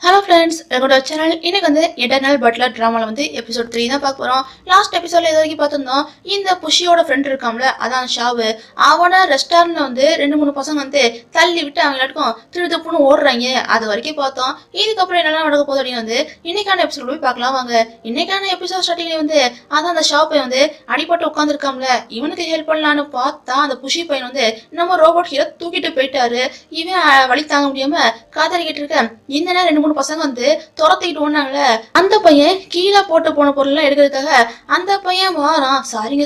Hello friends, என்னோட channel இன்னைக்கு வந்து எட்டர்னல் பட்லர் ட்ராமாவில் வந்து எபிசோட் 3 தான் பார்க்க போகிறோம். லாஸ்ட் எபிசோட்ல இது வரைக்கும் பார்த்துருந்தோம். இந்த புஷியோட ஃப்ரெண்ட் இருக்காம்ல, அதான் ஷாவு. அவனை ரெஸ்டாரண்ட்ல வந்து 2-3 பசங்க வந்து தள்ளி விட்டு அவங்க எல்லாருக்கும் திருப்புன்னு ஓடுறாங்க. அது வரைக்கும் பார்த்தோம். இதுக்கப்புறம் என்னெல்லாம் நடக்க போகுது அப்படின்னு வந்து இன்னைக்கான எபிசோட் போய் பார்க்கலாம் வாங்க. இன்னைக்கான எபிசோட் ஸ்டார்டிங்ல வந்து அதான் அந்த ஷாப் பையன் வந்து அடிபட்டு உட்காந்துருக்காம்ல, இவனுக்கு ஹெல்ப் பண்ணலான்னு பார்த்தா அந்த புஷி பையன் வந்து நம்ம ரோபோட் ஹீரோ தூக்கிட்டு போயிட்டாரு. இவன் வழி தாங்க முடியாம காதலிக்கிட்டு இருக்க இந்த நேரம் 2-3 பசங்க வந்து துரத்திக்கிட்டு ஓடினாங்கல்ல, அந்த பையன் கீழே போட்டு போன பொருள்லாம் எடுக்கிறதுக்காக அந்த பையன் வாரான். சாரிங்க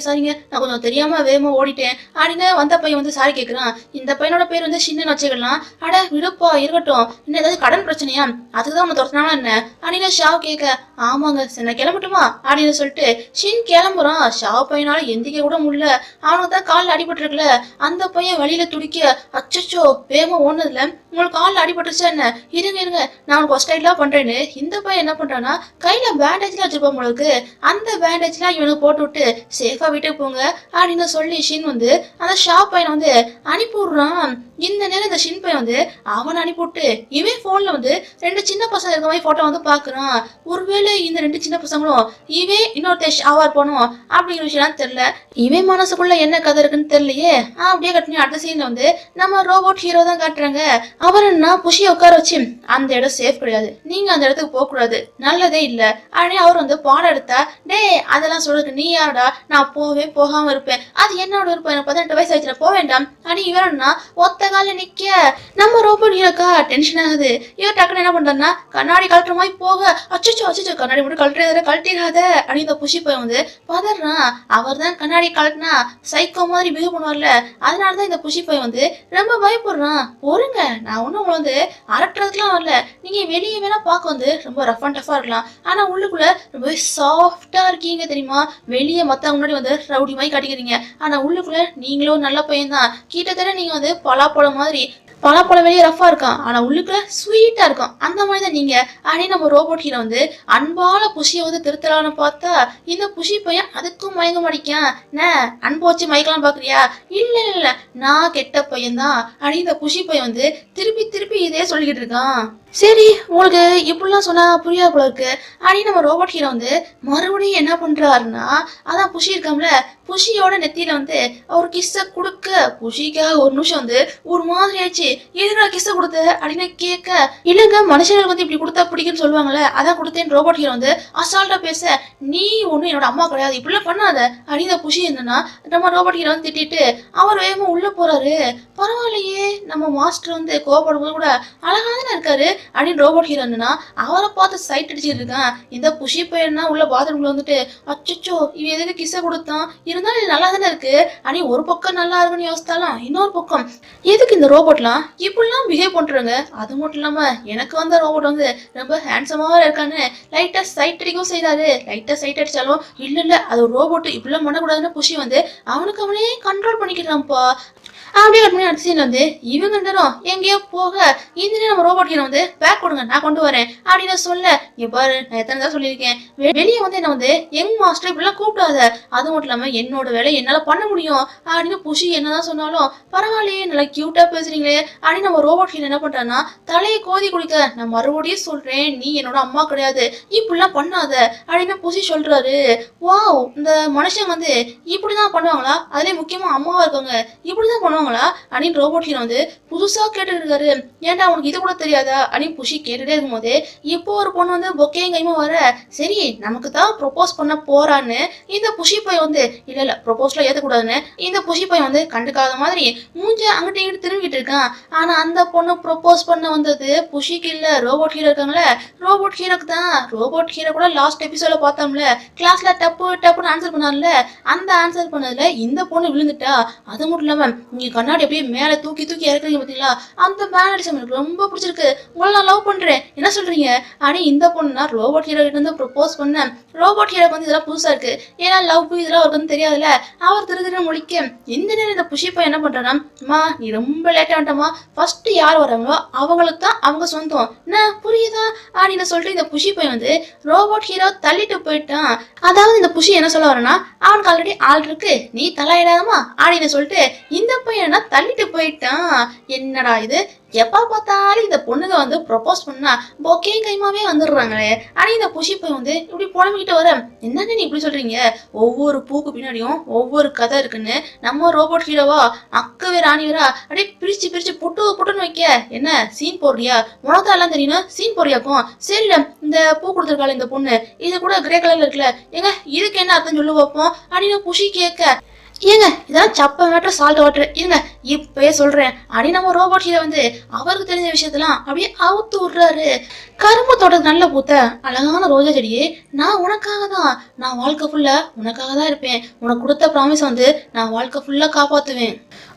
நான் கொஞ்சம் தெரியாம வேகமா ஓடிட்டேன் அப்படின்னு வந்த பையன் வந்து சாரி கேட்கிறான். இந்த பையனோட பேர் வந்து சின்னன்னு வச்சுக்கலாம். அட விடுப்பா இருக்கட்டும், இன்னும் ஏதாவது கடன் பிரச்சனையா, அதுக்குதான் உன்னை துரத்தினாலும் என்ன அப்படின்னு ஷாவ் கேட்க, ஆமாங்க சின்ன கிளம்பட்டுமா அப்படின்னு சொல்லிட்டு ஷின் கிளம்புறான். ஷாவ் பையனால எந்திக்க கூட முடியல, அவனுக்கு தான் காலில் அடிபட்டு இருக்குல்ல. அந்த பையன் வழியில துடிக்க, அச்சச்சோ வேகமா ஓடுனதுல உங்களுக்கு காலில் அடிபட்டுச்சா என்ன, இருங்க நான் உனக்கு ஃபர்ஸ்ட் எய்ட்லாம் பண்றேன்னு இந்த பையன் என்ன பண்றான்னா கையில பேண்டேஜ்லாம் வச்சிருப்பான் உங்களுக்கு, அந்த பேண்டேஜ்லாம் இவனுக்கு போட்டு விட்டு சேஃபா வீட்டுக்கு போங்க அப்படின்னு சொல்லி ஷின் வந்து அந்த ஷாப் பையனை வந்து அனுப்பி விடுறான். இந்த நேரம் இந்த ஷின் பையன் வந்து அவனை அனுப்பிவிட்டு இவன் போன்ல வந்து 2 சின்ன பசங்க இருக்க மாதிரி போட்டோ வந்து பாக்குறான். ஒருவேளை இந்த 2 சின்ன பசங்களும் இவன் இன்னொருத்த ஷாவா இருப்பானோ அப்படிங்கிற விஷயம் தெரியல. இவன் மனசுக்குள்ள என்ன கதை இருக்குன்னு தெரியலையே. அப்படியே கட்டினி அடுத்த சீன்ல வந்து நம்ம ரோபோட் ஹீரோ தான் காட்டுறாங்க. அவர் என்ன புஷியை உட்கார வச்சு அந்த இடம் சேஃப் கிடையாது, நீங்க அந்த இடத்துக்கு போக கூடாது, நல்லதே இல்ல அப்படின்னு அவர் வந்து பாடம் எடுத்தா, டே அதெல்லாம் சொல்றதுக்கு நீ யாரடா, நான் போகாம இருப்பேன், அது என்னோட விருப்பம், எனக்கு 18 வயசு ஆயிடுச்சு போக வேண்டாம் அப்படின்னு இவரன்னா ஒத்த கால நிக்க நம்ம ரோபோட் ஹீரோக்கா டென்ஷன் ஆகுது. இவர் டக்குன்னு என்ன பண்றாருன்னா கண்ணாடி கழட்டுற மாதிரி போக, அச்சோ கண்ணாடி மட்டும் கழட்டிடாத அப்படின்னு இந்த புஷி பையன் வந்து பதறான். அவர் தான் கண்ணாடி கழட்டினா சைக்கோ மாதிரி பிஹேவ் பண்ணுவார்ல, அதனாலதான் இந்த புஷி பையன் வந்து ரொம்ப பயப்படுறான். பொறுங்க, நான் ஒன்னும் உங்களை வந்து அரட்டுறதுக்குலாம் வரல, நீங்க வெளியே வேணா பார்க்க வந்து ரொம்ப ரஃப் அண்ட் டஃபா இருக்கலாம், ஆனா உள்ளுக்குள்ள ரொம்ப சாஃப்டா இருக்கீங்க தெரியுமா. வெளியே மத்தவங்க முன்னாடி வந்து ரவுடி மாதிரி காட்டிக்கிறீங்க, ஆனா உள்ளுக்குள்ள நீங்களும் நல்ல பையன் தான். கிட்டத்தட்ட நீங்க வந்து பலாப்பழம் மாதிரி, பலாப்பழம் வெளியே ரஃபா இருக்கான் ஆனா உள்ளுக்குள்ள ஸ்வீட்டா இருக்கும், அந்த மாதிரி தான் நீங்க அப்படின்னு நம்ம ரோபோட் ஹீரோ வந்து அன்பால புஷியை வந்து திருத்தலான்னு பார்த்தா இந்த புஷி பையன் அதுக்கும் மயங்க மாடிக்கான். என்ன அன்பு வச்சு மயக்கலாம் பாக்குறியா, இல்ல நான் கெட்ட பையன் தான் அப்படின்னு இந்த புஷி பையன் வந்து திருப்பி இதே சொல்லிக்கிட்டு இருக்கான். சரி உங்களுக்கு இப்படிலாம் சொன்னா புரியாது போல இருக்கு அப்படின்னு நம்ம ரோபோட் ஹீரோ வந்து மறுபடியும் என்ன பண்றாருன்னா, அதான் புஷி இருக்காம்ல, புஷியோட நெத்தியில வந்து அவர் கிஸ்ஸ கொடுக்க, புஷிக்காக ஒரு நிமிஷம் வந்து ஒரு மாதிரி ஆயிடுச்சு. எதுக்கு கிஸ்ஸ கொடுத்த அப்படின்னு கேட்க, இல்லைங்க மனுஷங்களுக்கு வந்து இப்படி கொடுத்தா பிடிக்குன்னு சொல்லுவாங்கல்ல, அதான் கொடுத்தேன்னு ரோபோட் ஹீரோ வந்து அசால்ட்டா பேச, நீ ஒன்றும் என்னோட அம்மா கிடையாது, இப்படிலாம் பண்ணாத அப்படின்னு புஷி என்னன்னா நம்ம ரோபோட் ஹீரோ வந்து திட்டிட்டு அவர் வேகமா உள்ள போறாரு. பரவாயில்லையே நம்ம மாஸ்டர் வந்து கோவப்படும் போது கூட அழகா தானே இருக்காரு அப்படின்னு ரோபோட் ஹீரோ என்னன்னா அவரை பார்த்து சைட் அடிச்சுட்டு இருக்கான். இந்த புஷி பையனா உள்ள பாத்ரூம்ல வந்துட்டு, அச்சோ இவன் எதுக்கு கிஸ்ஸ கொடுத்தான், இருந்தாலும் இது நல்லா தானே இருக்கு அப்படின்னு ஒரு பக்கம் நல்லா இருக்குன்னு யோசித்தாலும் இன்னொரு பக்கம் எதுக்கு இந்த ரோபோட்லாம் இப்படிலாம் பிஹேவ் பண்றாங்க. அது மட்டும் இல்லாம எனக்கு வந்த ரோபோட் வந்து ரொம்ப ஹேண்ட்ஸமாவா இருக்கான்னு லைட்டா சைட் அடிக்கவும் செய்யறாரு. லைட்டா சைட் அடிச்சாலும் இல்ல அது ஒரு ரோபோட் இப்படிலாம் பண்ணக்கூடாதுன்னு புஷி வந்து அவனுக்கு அவனே கண்ட்ரோல் பண்ணிக்கிறான்ப்பா. அப்படியே கட் பண்ணி அடுத்த சீன்ல வந்து இவங்க நேரம் எங்கேயோ போக, இந்த நேரம் நம்ம ரோபோட் ஹீரோ வந்து பேக் கொடுங்க நான் கொண்டு வரேன் அப்படின்னு சொல்ல, இங்க பாரு நான் எத்தனை தான் சொல்லியிருக்கேன், வெளியே வந்து என்ன வந்து யங் மாஸ்டர் இப்படிலாம் கூப்பிடாத, அது மட்டும் இல்லாம என்னோட வேலை என்னால பண்ண முடியும் அப்படின்னு புஷி என்னதான் சொன்னாலும் பரவாயில்லையே நல்லா கியூட்டா பேசுறீங்களே அப்படின்னு நம்ம ரோபோட் ஹீரோ என்ன பண்றான்னா தலையை கோதி குடிக்க, நான் மறுபடியும் சொல்றேன் நீ என்னோட அம்மா கிடையாது, இப்படிலாம் பண்ணாத அப்படின்னு புஷி சொல்றாரு. வாவ், இந்த மனுஷன் வந்து இப்படிதான் பண்ணுவாங்களா, அதுலயே முக்கியமா அம்மாவா இருக்கவங்க இப்படிதான் பண்ணுவாங்க அப்படின்னு ரோபோட் ஹீரோ வந்து புதுசா கேட்டு இருக்காரு. ஏன்டா உனக்கு இது கூட தெரியாதா அப்படின்னு புஷி கேட்டுட்டே இருக்கும் போது இப்போ ஒரு பொண்ணு வந்து பொக்கையும் கைமா வர, சரி நமக்கு தான் ப்ரொபோஸ் பண்ண போறான்னு இந்த புஷி பையன் வந்து இல்ல ப்ரொபோஸ்ல ஏத்தக்கூடாதுன்னு இந்த புஷி பையன் வந்து கண்டுக்காத மாதிரி மூஞ்ச அங்கிட்ட இங்கிட்டு திரும்பிட்டு இருக்கான். ஆனா அந்த பொண்ணு ப்ரொபோஸ் பண்ண வந்தது புஷிக்கு இல்ல, ரோபோட் ஹீரோ இருக்காங்களே ரோபோட் ஹீரோக்கு தான். ரோபோட் ஹீரோ கூட லாஸ்ட் எபிசோட்ல பார்த்தோம்ல, கிளாஸ்ல டப்புன்னு ஆன்சர் பண்ணார்ல, அந்த ஆன்சர் பண்ணதுல இந்த பொண்ணு விழுந்துட்டா. அது மட்டும் இல்லாம நீங்க கண்ணாடி அப்படியே மேல தூக்கி இறக்குறீங்க பாத்தீங்களா, அந்த மேனரிசம் எனக்கு ரொம்ப பிடிச்சிருக்கு, உங்களை நான் லவ் பண்றேன் என்ன சொல்றீங்க அப்படின்னு இந்த பொண்ணுனா ரோபோட் ஹீரோ கிட்ட இருந்து ப்ரொபோஸ் பண்ண. ரோபோட் ஹீரோ வந்து இதெல்லாம் புதுசா இருக்கு, ஏன்னா லவ் இதெல்லாம் அவருக்கு வந்து தெரியாதுல்ல. அவர் திரு முடிக்க இந்த நேரம் இந்த புஷி பையன் என்ன பண்றான்னா, அம்மா நீ ரொம்ப லேட்டா வந்துட்டமா, ஃபர்ஸ்ட் யார் வராங்களோ அவங்களுக்கு தான் அவங்க சொந்தம், என்ன புரியுதா அப்படின்னு சொல்லிட்டு இந்த புஷி பையன் வந்து ரோபோட் ஹீரோ தள்ளிட்டு போயிட்டான். அதாவது இந்த புஷி என்ன சொல்ல வரனா, அவனுக்கு ஆல்ரெடி ஆள் இருக்கு நீ தலையிடாதமா அப்படின்னு சொல்லிட்டு இந்த பையனா தள்ளிட்டு போயிட்டான். என்னடா இது, எப்ப பார்த்தாலும் இந்த பொண்ணுங்க வந்து ப்ரொபோஸ் பண்ணா பொக்கே கைமாவே வந்துடுறாங்களே. ஆனா இந்த புஷி போய் வந்து இப்படி புலம்பிக்கிட்டு வர, என்னங்க நீ இப்படி சொல்றீங்க, ஒவ்வொரு பூக்கு பின்னாடியும் ஒவ்வொரு கதை இருக்குன்னு நம்ம ரோபோட் ஹீரோவா அக்கவே ராணிவரா அப்படியே பிரிச்சு பிரிச்சு புட்டு புட்டுன்னு வைக்க, என்ன சீன் போடுறியா, உனக்கு எல்லாம் தெரியணும் சீன் போடுறியாக்கும். சரில இந்த பூ கொடுத்துருக்காள் இந்த பொண்ணு, இது கூட கிரே கலர்ல இருக்குல்ல, ஏங்க இதுக்கு என்ன அர்த்தம் சொல்லு வைப்போம் அப்படின்னு புஷி கேட்க, ஏங்க இதெல்லாம் சப்ப மேட்டர் சால்ட் வாட்டர், இருங்க இப்பயே சொல்றேன் அப்படி நம்ம ரோபோட் ஹீரோ வந்து அவருக்கு தெரிஞ்ச விஷயத்தெல்லாம் அப்படியே அவுத்து விடுறாரு. கரும்பு தோட்டத்து நல்ல பூத்த அழகான ரோஜா செடியே, நான் உனக்காக தான், நான் வாழ்க்கை ஃபுல்லா உனக்காக தான் இருப்பேன், உனக்கு கொடுத்த ப்ராமிஸ் வந்து நான் வாழ்க்கை ஃபுல்லா காப்பாத்துவேன்,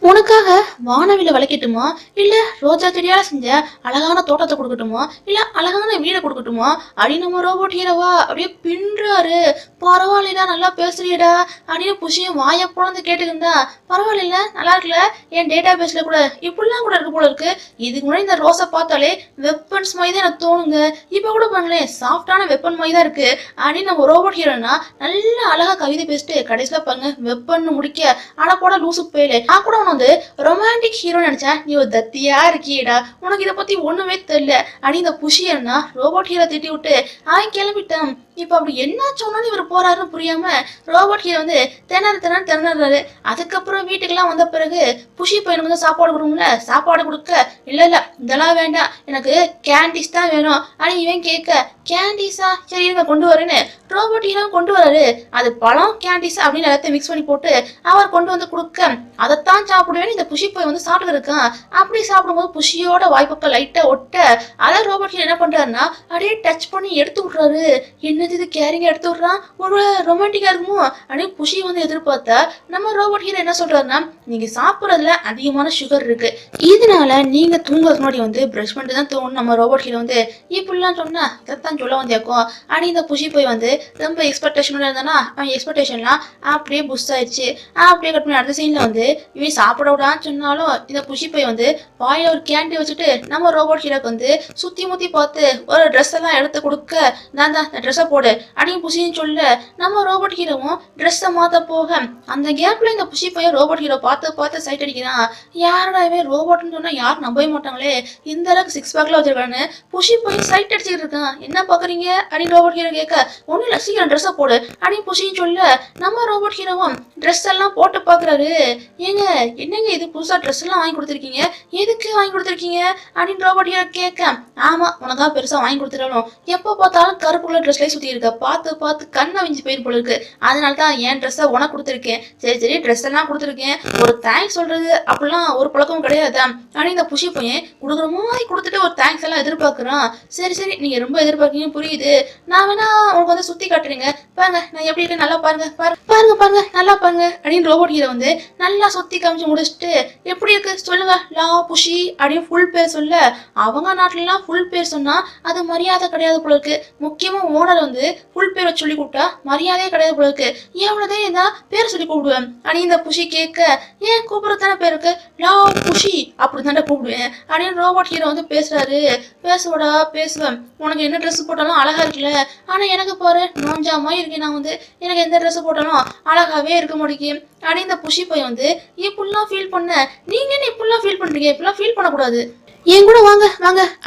உனக்காக வானவில வளைக்கட்டுமா, இல்ல ரோஜா செடியால செஞ்ச அழகான தோட்டத்தை கொடுக்கட்டுமா, இல்ல அழகான வீடை கொடுக்கட்டுமா அப்படின்னு நம்ம ரோபோட் ஹீரோவா அப்படியே பின்றாரு. பரவாயில்லடா நல்லா பேசுறியடா அப்படின்னு புஷியும் வாய போனது கேட்டுக்கிட்டா, பரவாயில்ல நல்லா இருக்குல்ல, என் டேட்டா பேஸ்ல கூட இப்படிலாம் கூட இருக்கு போல இருக்கு, இதுக்கு முன்னாடி இந்த ரோஸை பார்த்தாலே வெப்பன்ஸ் மாதிரி தான் எனக்கு தோணுங்க, இப்ப கூட பாருங்களேன் சாஃப்டான வெப்பன் மாதிரி தான் இருக்கு அப்படின்னு நம்ம ரோபோட் ஹீரோனா நல்லா அழகா கவிதை பேசிட்டு கடைசியில பாருங்க வெப்பன் முடிக்க, ஆனா கூட லூசு போயில, நான் கூட வந்து ரொமான்டிக் ஹீரோ நினைச்சேன், நீ ஒரு தத்தியா இருக்கியடா, உனக்கு இதை பத்தி ஒண்ணுமே தெரியல அப்படின்னு இந்த புஷியன்னா ரோபோட் ஹீரோ திட்டி விட்டு அவன் கிளம்பிட்டான். இப்ப அப்படி என்ன சொன்னாலும் இவர் போறாருன்னு புரியாம ரோபோட் ஹீரோ வந்து திணறாரு. அதுக்கப்புறம் வீட்டுக்கெல்லாம் வந்த பிறகு புஷி பையனுக்கு வந்து சாப்பாடு கொடுக்கும்ல, சாப்பாடு கொடுக்க, இல்ல இதெல்லாம் வேண்டாம் எனக்கு கேண்டீஸ் தான் வேணும் அப்படின்னு இவன் கேட்க, கேண்டீஸா சரி இருங்க கொண்டு வரேன்னு ரோபோட் ஹீரோ கொண்டு வராரு. அது பழம் கேண்டீஸ் அப்படின்னு எல்லாத்தையும் மிக்ஸ் பண்ணி போட்டு அவர் கொண்டு வந்து கொடுக்க, அதைத்தான் சாப்பிடுவேன்னு இந்த புஷி போய் வந்து சாப்பிட்டு இருக்கான். அப்படி சாப்பிடும்போது புஷியோட வாய்ப்பக்கம் லைட்டா ஒட்ட, அதை ரோபோட் ஹீரோ என்ன பண்றாருன்னா அப்படியே டச் பண்ணி எடுத்து விடுறாரு. என்னது இது கேரிங்க எடுத்து விடுறான், ஒரு ரொமான்டிக்கா இருக்குமோ அப்படின்னு புஷி வந்து எதிர்பார்த்தா நம்ம ரோபோட் ஹீரோ என்ன சொல்றாருன்னா, நீங்க சாப்பிட்றதுல அதிகமான சுகர் இருக்கு, இதனால நீங்க தூங்குறதுக்கு முன்னாடி வந்து பிரஷ் பண்ணிட்டு தான் தூங்கணும். நம்ம ரோபோட் ஹீரோ வந்து இப்படிலாம் சொன்னா இதைத்தான் சொல்ல வந்தியாக்கும் அப்படி இந்த புஷி போய் வந்து ரொம்ப எக்ஸ்பெக்டேஷனோட இருந்தானா, அவன் எக்ஸ்பெக்டேஷன்லாம் அப்படியே புஷ் ஆயிடுச்சு. அப்படியே கட் பண்ணி அடுத்த சீன்ல வந்து இவன் சாப்பிட விடான்னு சொன்னாலும் இந்த புஷி போய் வந்து வாயில ஒரு கேண்டி வச்சுட்டு நம்ம ரோபோட் ஹீரோக்கு வந்து சுத்தி முத்தி பார்த்து ஒரு ட்ரெஸ் எல்லாம் எடுத்து கொடுக்க, நான் தான் ட்ரெஸ்ஸை போடு அப்படின்னு புஷின்னு சொல்ல, நம்ம ரோபோட் ஹீரோவும் ட்ரெஸ்ஸை மாத்த போக, அந்த கேப்ல இந்த புஷி போய் ரோபோட் ஹீரோ பார்த்து சைட் அடிக்கிறான். யாரடா இவன் ரோபோட்னு சொன்னா யாரும் நம்பவே மாட்டாங்களே, இந்த அளவுக்கு சிக்ஸ் பேக்ல வச்சிருக்கான்னு புஷி போய் சைட் அடிச்சுக்கிட்டு இருக்கான். என்ன பாக்குறீங்க அப்படின்னு ரோபோட் ஹீரோ கேட்க, ஒன்னும் இல்ல சீக்கிரம் ட்ரெஸ்ஸை போடு அப்படின்னு புஷின்னு சொல்ல, நம்ம ரோபோட் ஹீரோவும் ட்ரெஸ் எல்லாம் போட்டு பாக்குறாரு. ஏங்க என்னங்க இது புதுசா ட்ரெஸ் எல்லாம் வாங்கி கொடுத்துருக்கீங்க, எதுக்கு வாங்கி கொடுத்துருக்கீங்க அப்படின்னு ரோபோட் ஹீரோ கேட்க, ஆமா உனக்கா பெருசா வாங்கி கொடுத்துட்டாலும் எப்ப பார்த்தாலும் கருப்பு கலர் ட்ரெஸ்ல சுத்தி இருக்க, பார்த்து கண்ணை விஞ்சி போயிரு போல இருக்கு, அதனால தான் என் ட்ரெஸ்ஸை உனக்கு கொடுத்துருக்கேன், சரி ட்ரெஸ் எல்லாம் கொடுத்துருக்கேன், ஒரு தேங்க்ஸ் சொல்றது அப்படிலாம் ஒரு பழக்கம் கிடையாது அப்படின்னு இந்த புஷி பையன் கொடுக்குற மாதிரி கொடுத்துட்டு ஒரு தேங்க்ஸ் எல்லாம் எதிர்பார்க்குறான். சரி நீங்க ரொம்ப எதிர்பார்க்கீங்க புரியுது, நான் வேணா உங்களுக்கு வந்து சுத்தி காட்டுறீங்க பாருங்க, நான் எப்படி இருக்கு நல்லா பாருங்க நல்லா பாருங்க அப்படின்னு ரோபோட் ஹீரோ வந்து நல்லா சுத்தி காமிச்சு முடிச்சுட்டு, எப்படி இருக்கு சொல்லுங்க லா புஷி அப்படின்னு ஃபுல் பேர் சொல்ல, அவங்க நாட்டுலலாம் ஃபுல் பேர் சொன்னா அது மரியாதை கிடையாது போல இருக்கு, முக்கியமா ஓனர் வந்து ஃபுல் பேரை சொல்லி கூப்பிட்டா மரியாதையே கிடையாது போல இருக்கு, எவ்வளவுதே இருந்தா பேர் சொல்லி கூப்பிடுவேன் அப்படின்னு இந்த புஷி கேட்க, ஏன் கூப்பிடுறதான பேர் இருக்கு லா புஷி அப்படித்தானே கூப்பிடுவேன் அப்படின்னு ரோபோட் ஹீரோ வந்து பேசுறாரு. பேசுவேன் உனக்கு என்ன ட்ரெஸ் போட்டாலும் அழகா இருக்குல்ல, ஆனா எனக்கு பாரு நோஞ்சாமா இருக்கேன், நான் வந்து எனக்கு எந்த ட்ரெஸ் போட்டாலும் அழகாவே இருக்க முடியும் அப்படின்னு இந்த புஷி போய் வந்து இப்படிலாம் ஃபீல் பண்ண, நீங்க என்ன இப்படிலாம் ஃபீல் பண்றீங்க, இப்படிலாம் ஃபீல் பண்ணக்கூடாது, என் கூட வாங்க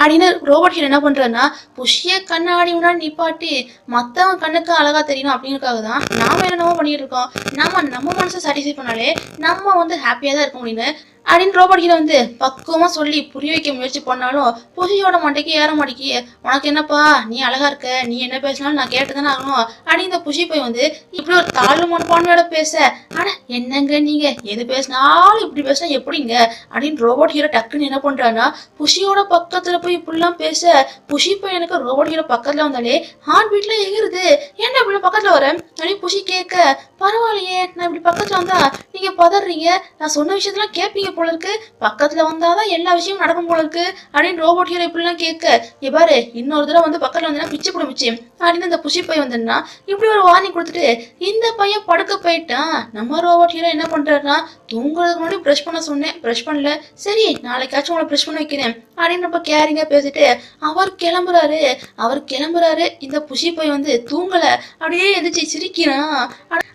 அப்படின்னு ரோபோட் ஹீரோ என்ன பண்றாருன்னா புஷிய கண்ணாடி முன்னாடி நிப்பாட்டி மத்தவன் கண்ணுக்கு அழகா தெரியணும் அப்படிங்கிறதுக்காக தான் நாம என்னென்னமோ பண்ணிட்டு இருக்கோம், நம்ம மனசை சாட்டிஸ்ஃபை பண்ணாலே நம்ம வந்து ஹாப்பியா தான் இருக்க முடியும்னு அப்படின்னு ரோபோட் ஹீரோ வந்து பக்குவமா சொல்லி புரிய வைக்க முயற்சி பண்ணாலும் புஷியோட மண்டைக்கு ஏற மாட்டேங்கி, உனக்கு என்னப்பா நீ அழகா இருக்க, நீ என்ன பேசினாலும் நான் கேட்டுதானே ஆகணும் அப்படின்னு இந்த புஷி போய் வந்து இப்படி ஒரு தாழ்வு மனப்பான்மையோட பேச, ஆனா என்னங்க நீங்க எது பேசினாலும் இப்படி பேசினா எப்படிங்க அப்படின்னு ரோபோட் ஹீரோ டக்குன்னு என்ன பண்றான்னா புஷியோட பக்கத்துல போய் இப்படிலாம் பேச, புஷி போய் எனக்கு ரோபோட் ஹீரோ பக்கத்துல வந்தாலே ஹார்ட் பீட்ல எகிருது, என்ன இப்படி பக்கத்துல வர அப்படின்னு புஷி கேட்க, பரவாயில்லையே நான் இப்படி பக்கத்துல வந்தா நீங்க பதறீங்க, நான் சொன்ன விஷயத்தெல்லாம் கேட்பீங்க போல இருக்கு, பக்கத்துல வந்தாதான் எல்லா விஷயமும் நடக்கும் போல இருக்கு அப்படின்னு ரோபோட் ஹீரோ இப்படிலாம் கேட்க, பாரு இன்னொரு தடவை வந்து பக்கத்துல வந்தா பிச்சு பிடிச்சி அப்படின்னு இந்த புஷி பையன் வந்தா இப்படி ஒரு வார்னிங் கொடுத்துட்டு இந்த பையன் படுக்க போயிட்டான். நம்ம ரோபோட் ஹீரோ என்ன பண்றாருன்னா, தூங்குறதுக்கு முன்னாடி ப்ரஷ் பண்ண சொன்னேன் ப்ரஷ் பண்ணல, சரி நாளைக்காச்சும் உங்களை ப்ரஷ் பண்ண வைக்கிறேன் அப்படின்னு ரொம்ப கேரிங்கா பேசிட்டு அவர் கிளம்புறாரு. இந்த புஷி போய் வந்து தூங்கல அப்படியே எந்திரிச்சு சிரிக்கிறான்.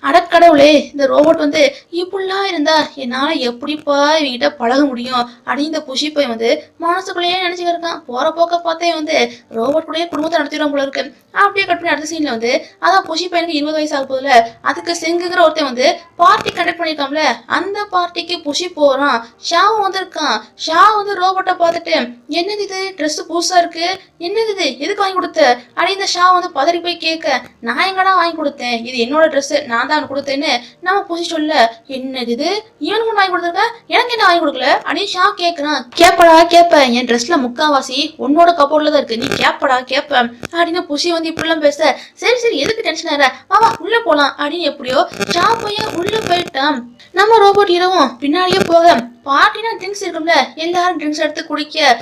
அடக்கடவுளே, இந்த ரோபோட் வந்து இப்படிலாம் இருந்தா என்னால எப்படிப்பா இவங்கிட்ட பழக முடியும் அப்படின்னு இந்த புஷி போய் வந்து மனசுக்குள்ளேயே நினைச்சுக்கிட்டு இருக்கான். போற போக்க பார்த்தே வந்து ரோபோட் கூடயே குடும்பத்தை நடத்திடும் போல இருக்கு. அப்படியே கட் பண்ணி அடுத்த சீன்ல வந்து அதான் புஷி பையனுக்கு 20 வயசு ஆக போதுல, அதுக்கு செங்குங்கிற ஒருத்தன் வந்து பார்ட்டி கண்டக்ட் பண்ணிருக்காம்ல, அந்த பார்ட்டிக்கு புஷி போறான். ஷாவு வந்திருக்கான். ஷா வந்து ரோபோட்டை பார்த்துட்டு என்னது இது, ட்ரெஸ் புதுசா இருக்கு, என்னது இது, எதுக்கு வாங்கி கொடுத்த அப்படின்னு இந்த ஷா வந்து பதறி போய் கேட்க, நான் எங்கடா வாங்கி கொடுத்தேன், இது என்னோட ட்ரெஸ், நான் தான் கொடுத்தேன்னு நம்ம புஷி சொல்ல, என்னது இது, இவனுக்கு வாங்கி கொடுத்துருக்க, எனக்கு என்ன வாங்கி கொடுக்கல அப்படின்னு ஷா கேட்கறான். கேப்படா கேப்ப, என் ட்ரெஸ்ல முக்காவாசி உன்னோட கபோர்ட்ல தான் இருக்கு, நீ கேப்படா கேப்ப அப்படின்னு புஷி வந்து இப்படிலாம் பேச, சரி சரி எதுக்கு டென்ஷன் ஆற, வா உள்ள போலாம் அப்படின்னு எப்படியோ ஷா பையன் உள்ள போயிட்டான். நம்ம ரோபோட் ஹீரோவும் பின்னாடியே போக, பார்ட்டினா ட்ரிங்க்ஸ் இருக்கும்ல, எல்லாரும் ட்ரிங்க்ஸ் எடுத்து குடிக்க,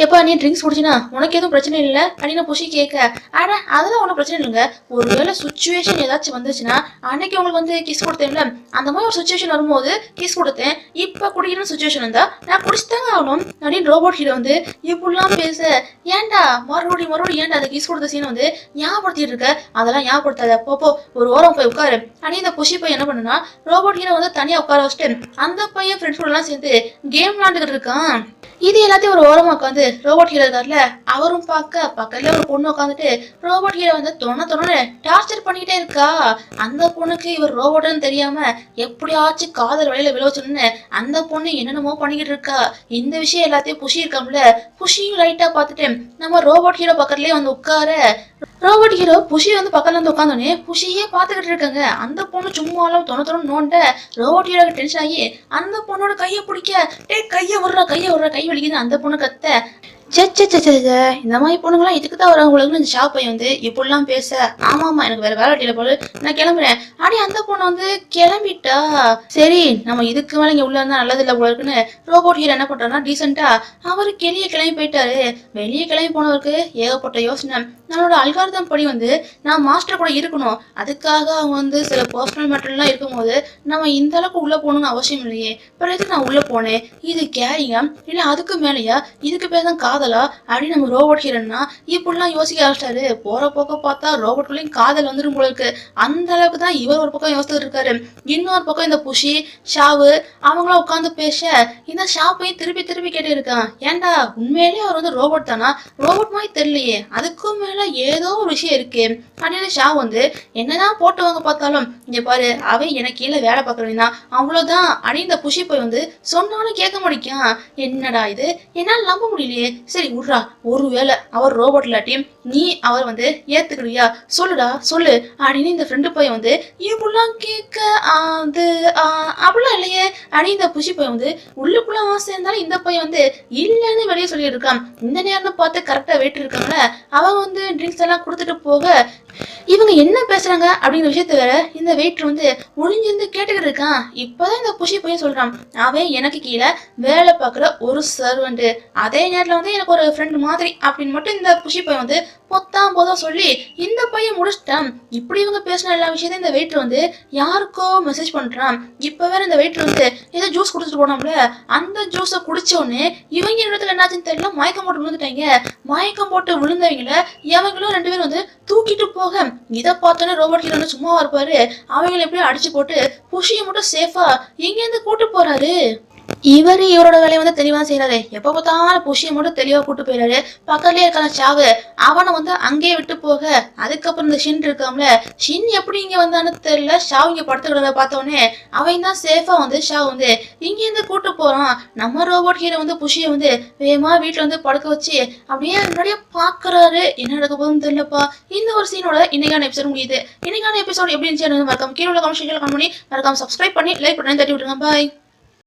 எப்பா நீ ட்ரிங்க்ஸ் குடிச்சினா உனக்கு எதுவும் பிரச்சனை இல்லை அப்படின்னு புஷி கேட்க, ஆனா அதெல்லாம் ஒன்றும் பிரச்சனை இல்லைங்க, ஒருவேளை சுச்சுவேஷன் ஏதாச்சும் வந்துச்சுன்னா அன்னைக்கு உங்களுக்கு வந்து கிஸ் கொடுத்தேன்ல, அந்த மாதிரி ஒரு சுச்சுவேஷன் வரும்போது கிஸ் கொடுத்தேன், இப்ப குடிக்கிற சுச்சுவேஷன் இருந்தா நான் குடிச்சுதாங்க ஆகணும் அப்படின்னு ரோபோட் ஹீரோ வந்து இப்படிலாம் பேச, ஏன்டா மறுபடியும் ஏன்டா அந்த கிஸ் கொடுத்த சீனை வந்து ஞாபகப்படுத்திட்டு இருக்க, அதெல்லாம் ஞாபகப்படுத்தாத, போப்போ ஒரு ஓரம் போய் உட்காரு அப்படின்னு இந்த புஷி பையன் என்ன பண்ணுனா ரோபோட் ஹீரோ வந்து தனியா உட்கார வச்சுட்டு அந்த பையன் ஃப்ரெண்ட்ஸ் கூட எல்லாம் சேர்ந்து கேம் விளாண்டுக்கிட்டு இருக்கான். இது எல்லாத்தையும் ஒரு ஓரமா உட்காந்து ரோபோட் ஹீரோ இருக்காருல, அவரும் பார்க்க பக்கத்துல ஒரு பொண்ணு உட்காந்துட்டு ரோபோட் ஹீரோ வந்து தொண்ணு டார்ச்சர் பண்ணிக்கிட்டே இருக்கா. அந்த பொண்ணுக்கு இவர் ரோபோட்னு தெரியாம எப்படியாச்சும் காதல் வழியில விளைவச்சுன்னு அந்த பொண்ணு என்னென்னமோ பண்ணிக்கிட்டு இருக்கா. இந்த விஷயம் எல்லாத்தையும் புஷி இருக்காம்ல, புஷியும் லைட்டா பார்த்துட்டு நம்ம ரோபோட் ஹீரோ பக்கத்துலயே வந்து உட்கார, ரோபோட் ஹீரோ புஷி வந்து பக்கத்துல இருந்து உட்காந்தோடனே புஷியே பாத்துக்கிட்டு இருக்காங்க. அந்த பொண்ணு சும்மாலாம் தொண்ணு நோண்ட ரோபோட் ஹீரோ டென்ஷன் ஆகி அந்த பொண்ணோட கையை பிடிக்க, கையை விடுறா கை வலிக்குது அந்த பொண்ணு கத்த, இந்த மாதிரி பொண்ணுங்களாம் இதுக்கு தான் வரவங்களுக்கு இந்த ஷாப் பையன் வந்து இப்படிலாம் பேச, ஆமாமா எனக்கு வேற வேலை வெட்டியில போல நான் கிளம்புறேன் அப்படி அந்த பொண்ணு வந்து கிளம்பிட்டா. சரி நம்ம இதுக்கு மேல இங்க உள்ள இருந்தா நல்லது இல்லை போல இருக்குன்னு ரோபோட் ஹீரோ என்ன பண்றாருன்னா டீசெண்டா அவரு வெளியே கிளம்பி போயிட்டாரு. வெளியே கிளம்பி போனவருக்கு ஏகப்பட்ட யோசனை, நம்மளோட அல்காரிதம் படி வந்து நான் மாஸ்டர் கூட இருக்கணும், அதுக்காக அவங்க வந்து சில பர்சனல் மேட்டர்லாம் இருக்கும்போது நம்ம இந்த அளவுக்கு உள்ள போகணும்னு அவசியம் இல்லையே, பிறகு நான் உள்ள போனேன், இது கேரிங்கா இல்ல அதுக்கு மேலேயா, இதுக்கு பேர் தான் காதலா அப்படின்னு நம்ம ரோபோட் ஹீரோன்னா இப்படிலாம் யோசிக்க ஆரம்பிச்சிட்டாரு. போற போக்க பார்த்தா ரோபோட்குள்ளேயும் காதல் வந்துடும் போல இருக்கு. அந்த அளவுக்கு தான் இவர் ஒரு பக்கம் யோசிச்சுட்டு இருக்காரு. இன்னொரு பக்கம் இந்த புஷி ஷாவு அவங்களாம் உட்காந்து பேச, இந்த ஷாப்பையும் திருப்பி கேட்டு இருக்கான், ஏன்டா உண்மையிலேயே அவர் வந்து ரோபோட் தானா, ரோபோட் மாதிரி தெரியலையே, அதுக்கும் மேல ஏதோ ஒரு விஷயம் இருக்கு அப்படின்னு ஷா வந்து என்னதான் போட்டுவாங்க பார்த்தாலும், இங்க பாரு அவன் எனக்கு கீழே வேலை பார்க்கறவன் தான் அவ்வளவுதான் அப்படின்னு இந்த புஷி போய் வந்து சொன்னாலும் கேட்க முடியும். என்னடா இது என்னால நம்ப முடியலையே, சரி விட்றா, ஒருவேளை அவர் ரோபோட் இல்லாட்டியும் நீ அவர் வந்து ஏத்துக்கிறியா சொல்லுடா சொல்லு அப்படின்னு இந்த ஃப்ரெண்டு பையன் வந்து இப்படிலாம் கேட்க, அது அப்படிலாம் இல்லையே அப்படின்னு இந்த புஷி பையன் வந்து உள்ளுக்குள்ள ஆசை இருந்தாலும் இந்த பையன் வந்து இல்லைன்னு வெளியே சொல்லிட்டு இருக்கான். இந்த நேரம் பார்த்து கரெக்டா வெயிட் இருக்காங்கள, அவன் வந்து ட்ரிங்க்ஸ் எல்லாம் கொடுத்துட்டு போக இவங்க என்ன பேசுறாங்க அப்படிங்கிற விஷயத்த வேற இந்த வெயிட்டர் வந்து ஒளிஞ்சிருந்து கேட்டுக்கிட்டு இருக்கான். இப்பதான் இந்த புஷி பையன் சொல்றான், அவன் எனக்கு கீழே வேலை பார்க்குற ஒரு சர்வெண்ட், அதே நேரத்துல வந்து எனக்கு ஒரு ஃப்ரெண்டு மாதிரி அப்படின்னு மட்டும் இந்த புஷி பையன் வந்து பொத்தாம் போதா சொல்லி இந்த பையன் முடிச்சிட்டான். இப்படி இவங்க பேசின எல்லா விஷயத்தையும் இந்த வெயிட்டர் வந்து யாருக்கோ மெசேஜ் பண்றான். இப்ப வேற இந்த வெயிட்டர் வந்து ஏதோ ஜூஸ் குடிச்சிட்டு போனோம்ல, அந்த ஜூஸை குடிச்சோடனே இவங்க இடத்துல என்னாச்சுன்னு தெரியல மயக்கம் போட்டு விழுந்துட்டாங்க. மயக்கம் போட்டு விழுந்தவங்கள இவங்களும் 2 பேரும் வந்து தூக்கிட்டு போக, இதை பார்த்தோன்னே ரோபோட் ஹீரோ சும்மா இருப்பாரு, அவங்களை எப்படியும் அடிச்சு போட்டு புஷியை மட்டும் சேஃபா எங்க இருந்து கூட்டு போறாரு. இவரோட வேலையை வந்து தெளிவா செய்யறாரு. எப்ப பார்த்தாலும் புஷியை மட்டும் தெளிவா கூட்டு போயிடாரு. பக்கத்துலயே இருக்கான ஷாவு அவனை வந்து அங்கேயே விட்டு போக, அதுக்கப்புறம் இந்த ஷின் இருக்காம்ல, ஷின் எப்படி இங்க வந்தான்னு தெரியல, ஷாவ் இங்க படுத்துக்கிறத பார்த்தோன்னே அவன் தான் சேஃபா வந்து ஷாவ் வந்து இங்க இருந்து கூட்டு போறான். நம்ம ரோபோட் ஹீரோ வந்து புஷியை வந்து வேகமா வீட்டுல வந்து படுக்க வச்சு அப்படியே முன்னாடியே பாக்குறாரு. என்ன நடக்க போகுதுன்னு தெரியலப்பா. இந்த ஒரு சீனோட இன்னைக்கான எபிசோட் முடியுது. இன்னைக்கான எபிசோட் எப்படி இருந்துச்சு மறக்காம கீழே உள்ள கமெண்ட் பண்ணி மறக்காம சப்ஸ்கிரைப் பண்ணி லைக் பண்ணி தட்டி விட்டுருங்க. பாய்.